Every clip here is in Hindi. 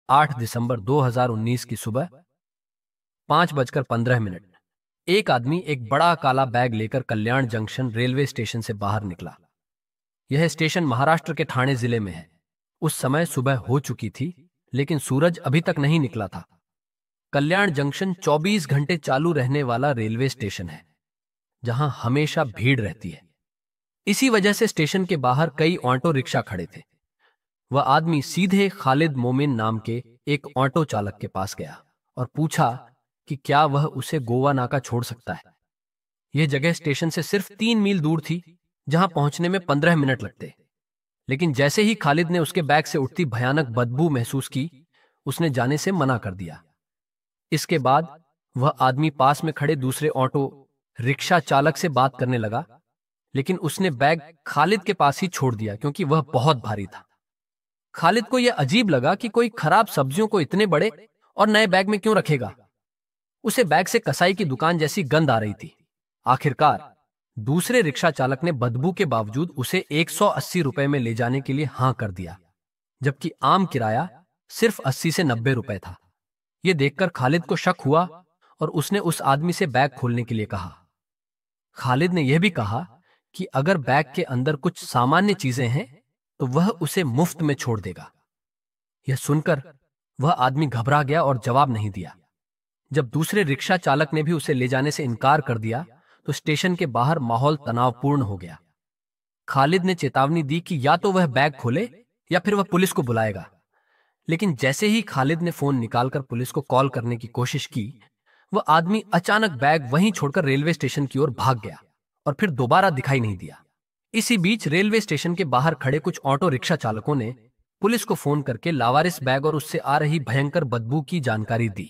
8 दिसंबर 2019 की सुबह 5:15 एक आदमी एक बड़ा काला बैग लेकर कल्याण जंक्शन रेलवे स्टेशन से बाहर निकला। यह स्टेशन महाराष्ट्र के ठाणे जिले में है। उस समय सुबह हो चुकी थी, लेकिन सूरज अभी तक नहीं निकला था। कल्याण जंक्शन 24 घंटे चालू रहने वाला रेलवे स्टेशन है, जहां हमेशा भीड़ रहती है। इसी वजह से स्टेशन के बाहर कई ऑटो रिक्शा खड़े थे। वह आदमी सीधे खालिद मोमिन नाम के एक ऑटो चालक के पास गया और पूछा कि क्या वह उसे गोवा नाका छोड़ सकता है। यह जगह स्टेशन से सिर्फ 3 मील दूर थी, जहां पहुंचने में 15 मिनट लगते। लेकिन जैसे ही खालिद ने उसके बैग से उठती भयानक बदबू महसूस की, उसने जाने से मना कर दिया। इसके बाद वह आदमी पास में खड़े दूसरे ऑटो रिक्शा चालक से बात करने लगा, लेकिन उसने बैग खालिद के पास ही छोड़ दिया क्योंकि वह बहुत भारी था। खालिद को यह अजीब लगा कि कोई खराब सब्जियों को इतने बड़े और नए बैग में क्यों रखेगा। उसे बैग से कसाई की दुकान जैसी गंध आ रही थी। आखिरकार दूसरे रिक्शा चालक ने बदबू के बावजूद उसे 180 रुपए में ले जाने के लिए हां कर दिया, जबकि आम किराया सिर्फ 80 से 90 रुपए था। यह देखकर खालिद को शक हुआ और उसने उस आदमी से बैग खोलने के लिए कहा। खालिद ने यह भी कहा कि अगर बैग के अंदर कुछ सामान्य चीजें हैं तो वह उसे मुफ्त में छोड़ देगा। यह सुनकर वह आदमी घबरा गया और जवाब नहीं दिया। जब दूसरे रिक्शा चालक ने भी उसे ले जाने से इनकार कर दिया तो स्टेशन के बाहर माहौल तनावपूर्ण हो गया। खालिद ने चेतावनी दी कि या तो वह बैग खोले या फिर वह पुलिस को बुलाएगा। लेकिन जैसे ही खालिद ने फोन निकालकर पुलिस को कॉल करने की कोशिश की, वह आदमी अचानक बैग वहीं छोड़कर रेलवे स्टेशन की ओर भाग गया और फिर दोबारा दिखाई नहीं दिया। इसी बीच रेलवे स्टेशन के बाहर खड़े कुछ ऑटो रिक्शा चालकों ने पुलिस को फोन करके लावारिस बैग और उससे आ रही भयंकर बदबू की जानकारी दी।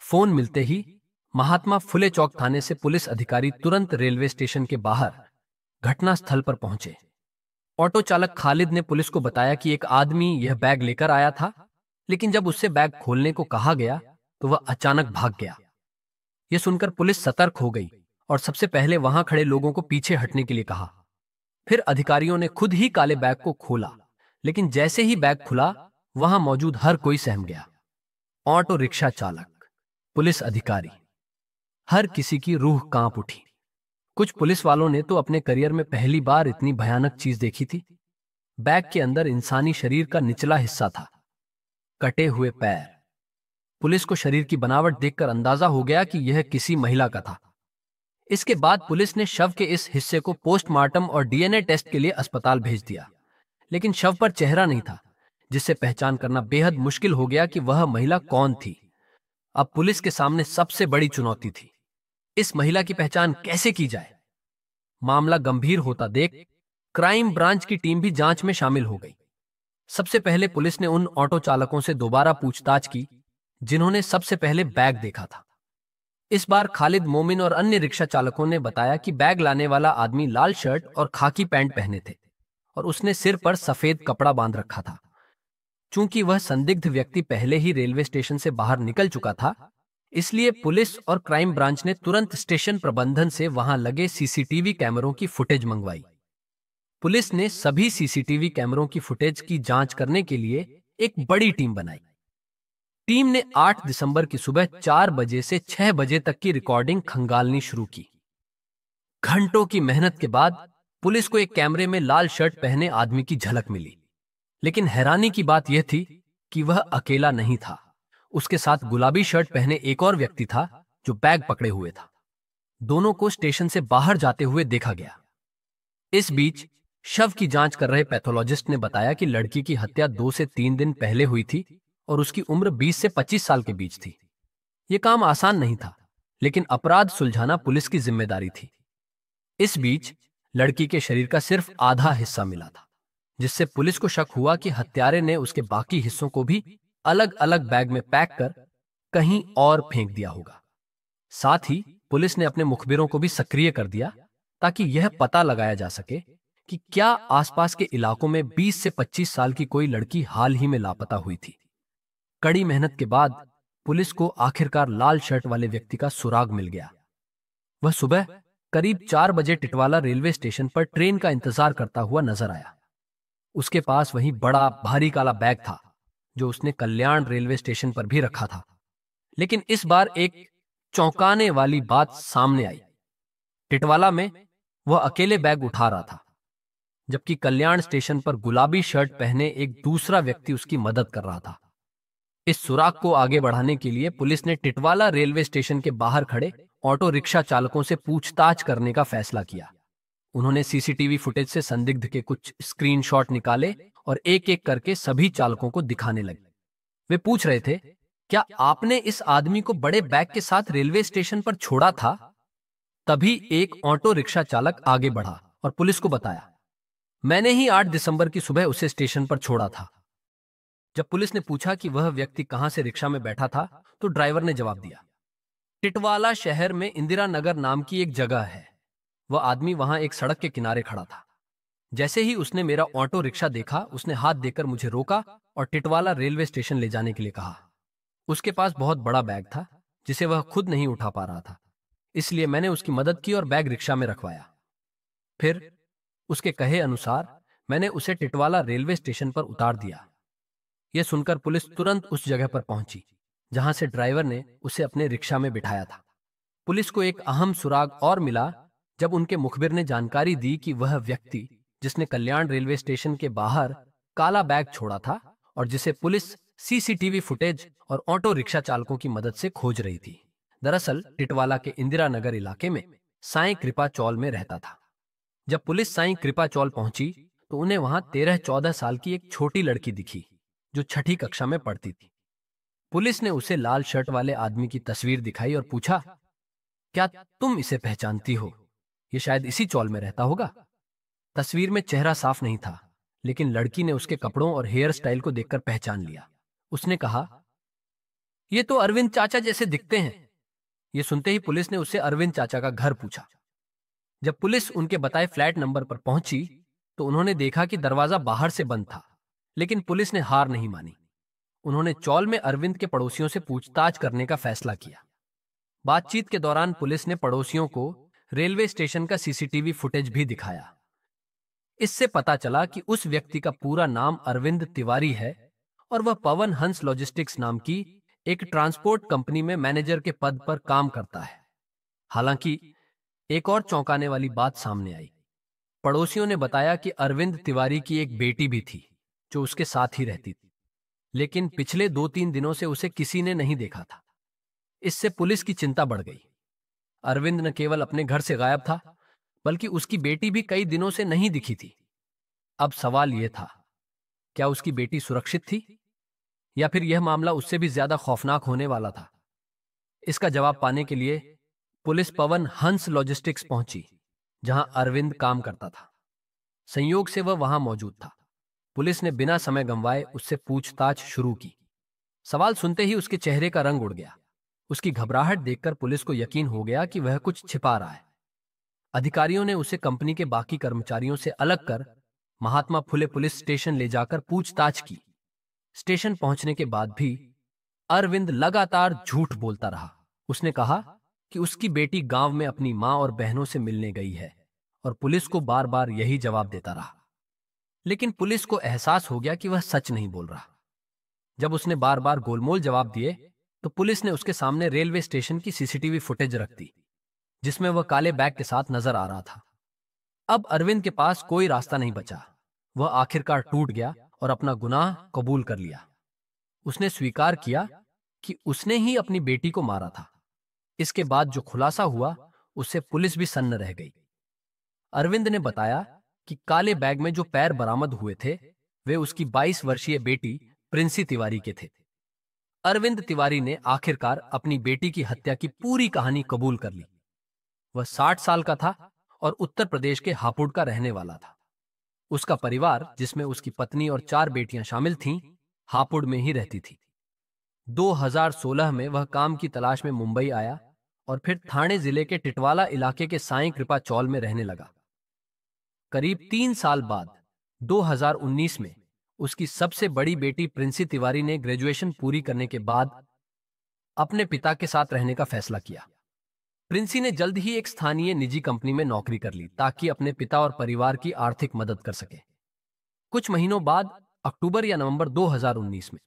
फोन मिलते ही महात्मा फुले चौक थाने से पुलिस अधिकारी तुरंत रेलवे स्टेशन के बाहर घटनास्थल पर पहुंचे। ऑटो चालक खालिद ने पुलिस को बताया कि एक आदमी यह बैग लेकर आया था, लेकिन जब उससे बैग खोलने को कहा गया तो वह अचानक भाग गया। यह सुनकर पुलिस सतर्क हो गई और सबसे पहले वहां खड़े लोगों को पीछे हटने के लिए कहा। फिर अधिकारियों ने खुद ही काले बैग को खोला, लेकिन जैसे ही बैग खुला वहां मौजूद हर कोई सहम गया। ऑटो रिक्शा चालक, पुलिस अधिकारी, हर किसी की रूह कांप उठी। कुछ पुलिस वालों ने तो अपने करियर में पहली बार इतनी भयानक चीज देखी थी। बैग के अंदर इंसानी शरीर का निचला हिस्सा था, कटे हुए पैर। पुलिस को शरीर की बनावट देखकर अंदाजा हो गया कि यह किसी महिला का था। इसके बाद पुलिस ने शव के इस हिस्से को पोस्टमार्टम और डीएनए टेस्ट के लिए अस्पताल भेज दिया, लेकिन शव पर चेहरा नहीं था, जिससे पहचान करना बेहद मुश्किल हो गया कि वह महिला कौन थी। अब पुलिस के सामने सबसे बड़ी चुनौती थी, इस महिला की पहचान कैसे की जाए। मामला गंभीर होता देख क्राइम ब्रांच की टीम भी जांच में शामिल हो गई। सबसे पहले पुलिस ने उन ऑटो चालकों से दोबारा पूछताछ की जिन्होंने सबसे पहले बैग देखा था। इस बार खालिद मोमिन और अन्य रिक्शा चालकों ने बताया कि बैग लाने वाला आदमी लाल शर्ट और खाकी पैंट पहने थे और उसने सिर पर सफेद कपड़ा बांध रखा था। चूंकि वह संदिग्ध व्यक्ति पहले ही रेलवे स्टेशन से बाहर निकल चुका था, इसलिए पुलिस और क्राइम ब्रांच ने तुरंत स्टेशन प्रबंधन से वहां लगे सीसीटीवी कैमरों की फुटेज मंगवाई। पुलिस ने सभी सीसीटीवी कैमरों की फुटेज की जांच करने के लिए एक बड़ी टीम बनाई। टीम ने 8 दिसंबर की सुबह 4 बजे से 6 बजे तक की रिकॉर्डिंग खंगालनी शुरू की। घंटों की मेहनत के बाद पुलिस को एक कैमरे में लाल शर्ट पहने आदमी की झलक मिली, लेकिन हैरानी की बात यह थी कि वह अकेला नहीं था। उसके साथ गुलाबी शर्ट पहने एक और व्यक्ति था जो बैग पकड़े हुए था। दोनों को स्टेशन से बाहर जाते हुए देखा गया। इस बीच शव की जांच कर रहे पैथोलॉजिस्ट ने बताया कि लड़की की हत्या 2 से 3 दिन पहले हुई थी और उसकी उम्र 20 से 25 साल के बीच थी। यह काम आसान नहीं था, लेकिन अपराध सुलझाना पुलिस की जिम्मेदारी थी। इस बीच लड़की के शरीर का सिर्फ आधा हिस्सा मिला था, जिससे पुलिस को शक हुआ कि हत्यारे ने उसके बाकी हिस्सों को भी अलग अलग बैग में पैक कर कहीं और फेंक दिया होगा। साथ ही पुलिस ने अपने मुखबिरों को भी सक्रिय कर दिया ताकि यह पता लगाया जा सके कि क्या आसपास के इलाकों में 20 से 25 साल की कोई लड़की हाल ही में लापता हुई थी। कड़ी मेहनत के बाद पुलिस को आखिरकार लाल शर्ट वाले व्यक्ति का सुराग मिल गया। वह सुबह करीब 4 बजे टिटवाला रेलवे स्टेशन पर ट्रेन का इंतजार करता हुआ नजर आया। उसके पास वही बड़ा भारी काला बैग था जो उसने कल्याण रेलवे स्टेशन पर भी रखा था। लेकिन इस बार एक चौंकाने वाली बात सामने आई। टिटवाला में वह अकेले बैग उठा रहा था, जबकि कल्याण स्टेशन पर गुलाबी शर्ट पहने एक दूसरा व्यक्ति उसकी मदद कर रहा था। इस सुराग को आगे बढ़ाने के लिए पुलिस ने टिटवाला रेलवे स्टेशन के बाहर खड़े ऑटो रिक्शा चालकों से पूछताछ करने का फैसला किया। उन्होंने सीसीटीवी फुटेज से संदिग्ध के कुछ स्क्रीनशॉट निकाले और एक एक करके सभी चालकों को दिखाने लगे। वे पूछ रहे थे, क्या आपने इस आदमी को बड़े बैग के साथ रेलवे स्टेशन पर छोड़ा था? तभी एक ऑटो रिक्शा चालक आगे बढ़ा और पुलिस को बताया, मैंने ही 8 दिसंबर की सुबह उसे स्टेशन पर छोड़ा था। जब पुलिस ने पूछा कि वह व्यक्ति कहां से रिक्शा में बैठा था, तो ड्राइवर ने जवाब दिया, टिटवाला शहर में इंदिरा नगर नाम की एक जगह है। वह आदमी वहां एक सड़क के किनारे खड़ा था। जैसे ही उसने मेरा ऑटो रिक्शा देखा, उसने हाथ देकर मुझे रोका और टिटवाला रेलवे स्टेशन ले जाने के लिए कहा। उसके पास बहुत बड़ा बैग था जिसे वह खुद नहीं उठा पा रहा था, इसलिए मैंने उसकी मदद की और बैग रिक्शा में रखवाया। फिर उसके कहे अनुसार मैंने उसे टिटवाला रेलवे स्टेशन पर उतार दिया। यह सुनकर पुलिस तुरंत उस जगह पर पहुंची जहां से ड्राइवर ने उसे अपने रिक्शा में बिठाया था। पुलिस को एक अहम सुराग और मिला जब उनके मुखबिर ने जानकारी दी कि वह व्यक्ति जिसने कल्याण रेलवे स्टेशन के बाहर काला बैग छोड़ा था और जिसे पुलिस सीसीटीवी फुटेज और ऑटो रिक्शा चालकों की मदद से खोज रही थी, दरअसल टिटवाला के इंदिरा नगर इलाके में साईं कृपा चौल में रहता था। जब पुलिस साईं कृपा चौल पहुंची तो उन्हें वहां 13-14 साल की एक छोटी लड़की दिखी जो छठी कक्षा में पढ़ती थी। पुलिस ने उसे लाल शर्ट वाले आदमी की तस्वीर दिखाई और पूछा, क्या तुम इसे पहचानती हो? ये शायद इसी चौल में रहता होगा। तस्वीर में चेहरा साफ नहीं था, लेकिन लड़की ने उसके कपड़ों और हेयर स्टाइल को देखकर पहचान लिया। उसने कहा, ये तो अरविंद चाचा जैसे दिखते हैं। ये सुनते ही पुलिस ने उससे अरविंद चाचा का घर पूछा। जब पुलिस उनके बताए फ्लैट नंबर पर पहुंची तो उन्होंने देखा कि दरवाजा बाहर से बंद था, लेकिन पुलिस ने हार नहीं मानी। उन्होंने चौल में अरविंद के पड़ोसियों से पूछताछ करने का फैसला किया। बातचीत के दौरान पुलिस ने पड़ोसियों को रेलवे स्टेशन का सीसीटीवी फुटेज भी दिखाया। इससे पता चला कि उस व्यक्ति का पूरा नाम अरविंद तिवारी है और वह पवन हंस लॉजिस्टिक्स नाम की एक ट्रांसपोर्ट कंपनी में मैनेजर के पद पर काम करता है। हालांकि एक और चौंकाने वाली बात सामने आई। पड़ोसियों ने बताया कि अरविंद तिवारी की एक बेटी भी थी जो उसके साथ ही रहती थी, लेकिन पिछले 2-3 दिनों से उसे किसी ने नहीं देखा था। इससे पुलिस की चिंता बढ़ गई। अरविंद न केवल अपने घर से गायब था, बल्कि उसकी बेटी भी कई दिनों से नहीं दिखी थी। अब सवाल यह था, क्या उसकी बेटी सुरक्षित थी या फिर यह मामला उससे भी ज्यादा खौफनाक होने वाला था? इसका जवाब पाने के लिए पुलिस पवन हंस लॉजिस्टिक्स पहुंची जहां अरविंद काम करता था। संयोग से वह वहां मौजूद था। पुलिस ने बिना समय गंवाए उससे पूछताछ शुरू की। सवाल सुनते ही उसके चेहरे का रंग उड़ गया। उसकी घबराहट देखकर पुलिस को यकीन हो गया कि वह कुछ छिपा रहा है। अधिकारियों ने उसे कंपनी के बाकी कर्मचारियों से अलग कर महात्मा फुले पुलिस स्टेशन ले जाकर पूछताछ की। स्टेशन पहुंचने के बाद भी अरविंद लगातार झूठ बोलता रहा। उसने कहा कि उसकी बेटी गांव में अपनी मां और बहनों से मिलने गई है और पुलिस को बार बार यही जवाब देता रहा। लेकिन पुलिस को एहसास हो गया कि वह सच नहीं बोल रहा। जब उसने बार बार गोलमोल जवाब दिए तो पुलिस ने उसके सामने रेलवे स्टेशन की सीसीटीवी फुटेज रख दी, जिसमें वह काले बैग के साथ नजर आ रहा था। अब अरविंद के पास कोई रास्ता नहीं बचा। वह आखिरकार टूट गया और अपना गुनाह कबूल कर लिया। उसने स्वीकार किया कि उसने ही अपनी बेटी को मारा था। इसके बाद जो खुलासा हुआ उससे पुलिस भी सन्न रह गई। अरविंद ने बताया कि काले बैग में जो पैर बरामद हुए थे वे उसकी 22 वर्षीय बेटी प्रिंसी तिवारी के थे। अरविंद तिवारी ने आखिरकार अपनी बेटी की हत्या की पूरी कहानी कबूल कर ली। वह 60 साल का था और उत्तर प्रदेश के हापुड़ का रहने वाला था। उसका परिवार, जिसमें उसकी पत्नी और 4 बेटियां शामिल थीं, हापुड़ में ही रहती थी। 2016 में वह काम की तलाश में मुंबई आया और फिर ठाणे जिले के टिटवाला इलाके के साईं कृपा चौल में रहने लगा। करीब 3 साल बाद 2019 में उसकी सबसे बड़ी बेटी प्रिंसी तिवारी ने ग्रेजुएशन पूरी करने के बाद अपने पिता के साथ रहने का फैसला किया। प्रिंसी ने जल्द ही एक स्थानीय निजी कंपनी में नौकरी कर ली ताकि अपने पिता और परिवार की आर्थिक मदद कर सके। कुछ महीनों बाद अक्टूबर या नवंबर 2019 में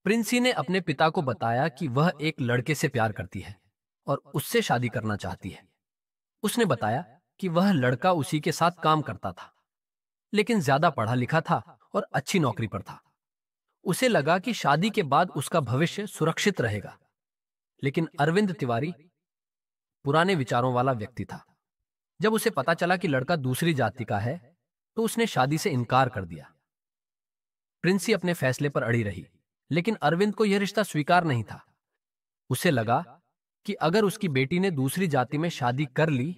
प्रिंसी ने अपने पिता को बताया कि वह एक लड़के से प्यार करती है और उससे शादी करना चाहती है। उसने बताया कि वह लड़का उसी के साथ काम करता था, लेकिन ज्यादा पढ़ा लिखा था और अच्छी नौकरी पर था। उसे लगा कि शादी के बाद उसका भविष्य सुरक्षित रहेगा। लेकिन अरविंद तिवारी पुराने विचारों वाला व्यक्ति था। जब उसे पता चला कि लड़का दूसरी जाति का है, तो उसने शादी से इनकार कर दिया। प्रिंसी अपने फैसले पर अड़ी रही, लेकिन अरविंद को यह रिश्ता स्वीकार नहीं था। उसे लगा कि अगर उसकी बेटी ने दूसरी जाति में शादी कर ली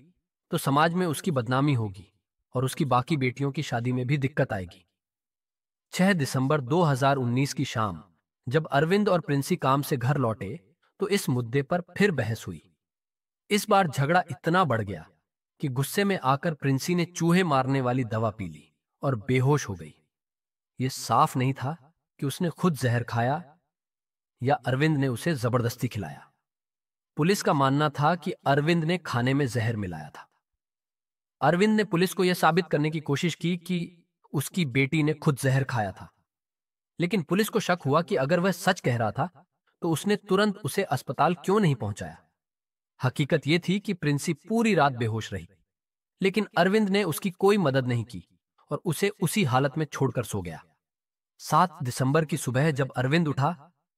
तो समाज में उसकी बदनामी होगी और उसकी बाकी बेटियों की शादी में भी दिक्कत आएगी। 6 दिसंबर 2019 की शाम जब अरविंद और प्रिंसी काम से घर लौटे तो इस मुद्दे पर फिर बहस हुई। इस बार झगड़ा इतना बढ़ गया कि गुस्से में आकर प्रिंसी ने चूहे मारने वाली दवा पी ली और बेहोश हो गई। यह साफ नहीं था कि उसने खुद जहर खाया या अरविंद ने उसे जबरदस्ती खिलाया। पुलिस का मानना था कि अरविंद ने खाने में जहर मिलाया था। अरविंद ने पुलिस को यह साबित करने की कोशिश की कि उसकी बेटी ने खुद जहर खाया था, लेकिन पुलिस को शक हुआ कि अगर वह सच कह रहा था तो उसने तुरंत उसे अस्पताल क्यों नहीं पहुंचाया। हकीकत यह थी कि प्रिंसी पूरी रात बेहोश रही, लेकिन अरविंद ने उसकी कोई मदद नहीं की और उसे उसी हालत में छोड़कर सो गया। 7 दिसंबर की सुबह जब अरविंद उठा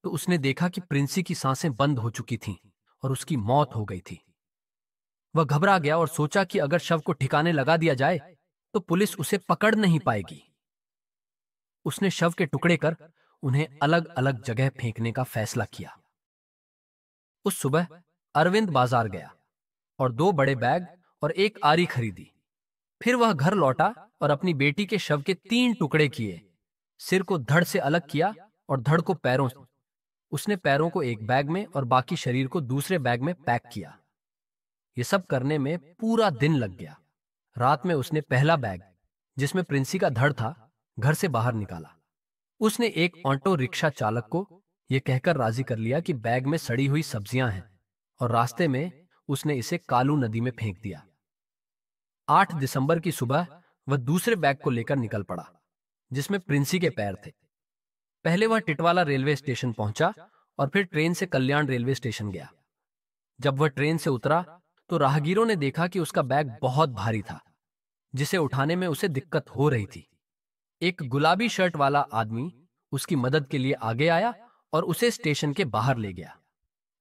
तो उसने देखा कि प्रिंसी की सांसें बंद हो चुकी थीं और उसकी मौत हो गई थी। वह घबरा गया और सोचा कि अगर शव को ठिकाने लगा दिया जाए तो पुलिस उसे पकड़ नहीं पाएगी। उसने शव के टुकड़े कर उन्हें अलग अलग जगह फेंकने का फैसला किया। उस सुबह अरविंद बाजार गया और 2 बड़े बैग और एक आरी खरीदी। फिर वह घर लौटा और अपनी बेटी के शव के 3 टुकड़े किए। सिर को धड़ से अलग किया और धड़ को पैरों से। उसने पैरों को एक बैग में और बाकी शरीर को दूसरे बैग में पैक किया। यह सब करने में पूरा दिन लग गया। रात में उसने पहला बैग, जिसमें प्रिंसी का धड़ था, घर से बाहर निकाला। उसने एक ऑटो रिक्शा चालक को यह कहकर राजी कर लिया कि बैग में सड़ी हुई सब्जियां हैं, और रास्ते में उसने इसे कालू नदी में फेंक दिया। 8 दिसंबर की सुबह वह दूसरे बैग को लेकर निकल पड़ा, जिसमें प्रिंसी के पैर थे। पहले वह टिटवाला रेलवे स्टेशन पहुंचा और फिर ट्रेन से कल्याण रेलवे स्टेशन गया। जब वह ट्रेन से उतरा तो राहगीरों ने देखा कि उसका बैग बहुत भारी था, जिसे उठाने में उसे दिक्कत हो रही थी। एक गुलाबी शर्ट वाला आदमी उसकी मदद के लिए आगे आया और उसे स्टेशन के बाहर ले गया।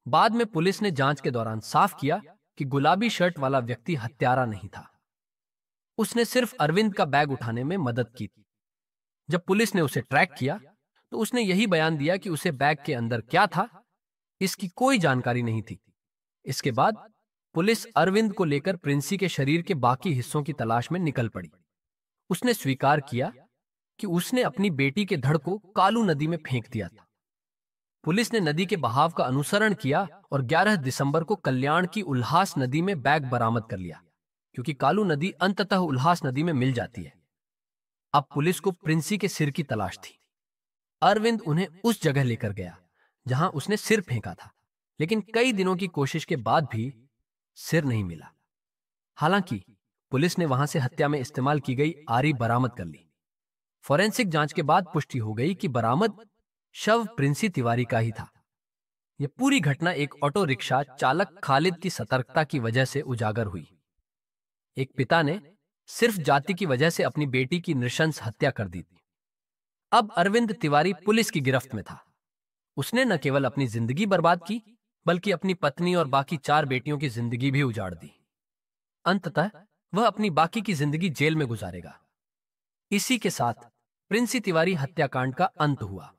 बाद में पुलिस ने जांच के दौरान साफ किया कि गुलाबी शर्ट वाला व्यक्ति हत्यारा नहीं था। उसने सिर्फ अरविंद का बैग उठाने में मदद की थी। जब पुलिस ने उसे ट्रैक किया तो उसने यही बयान दिया कि उसे बैग के अंदर क्या था, इसकी कोई जानकारी नहीं थी। इसके बाद पुलिस अरविंद को लेकर प्रिंसी के शरीर के बाकी हिस्सों की तलाश में निकल पड़ी। उसने स्वीकार किया कि उसने अपनी बेटी के धड़ को कालू नदी में फेंक दिया था। पुलिस ने नदी के बहाव का अनुसरण किया और 11 दिसंबर को कल्याण की उल्हास नदी में बैग बरामद कर लिया, क्योंकि कालू नदी अंततः उल्हास नदी में मिल जाती है। अब पुलिस को प्रिंसी के सिर की तलाश थी। अरविंद उन्हें उस जगह लेकर गया जहां उसने सिर फेंका था, लेकिन कई दिनों की कोशिश के बाद भी सिर नहीं मिला। हालांकि पुलिस ने वहां से हत्या में इस्तेमाल की गई आरी बरामद कर ली। फोरेंसिक जांच के बाद पुष्टि हो गई कि बरामद शव प्रिंसी तिवारी का ही था। यह पूरी घटना एक ऑटो रिक्शा चालक खालिद की सतर्कता की वजह से उजागर हुई। एक पिता ने सिर्फ जाति की वजह से अपनी बेटी की नृशंस हत्या कर दी थी। अब अरविंद तिवारी पुलिस की गिरफ्त में था। उसने न केवल अपनी जिंदगी बर्बाद की, बल्कि अपनी पत्नी और बाकी 4 बेटियों की जिंदगी भी उजाड़ दी। अंततः वह अपनी बाकी की जिंदगी जेल में गुजारेगा। इसी के साथ प्रिंसी तिवारी हत्याकांड का अंत हुआ।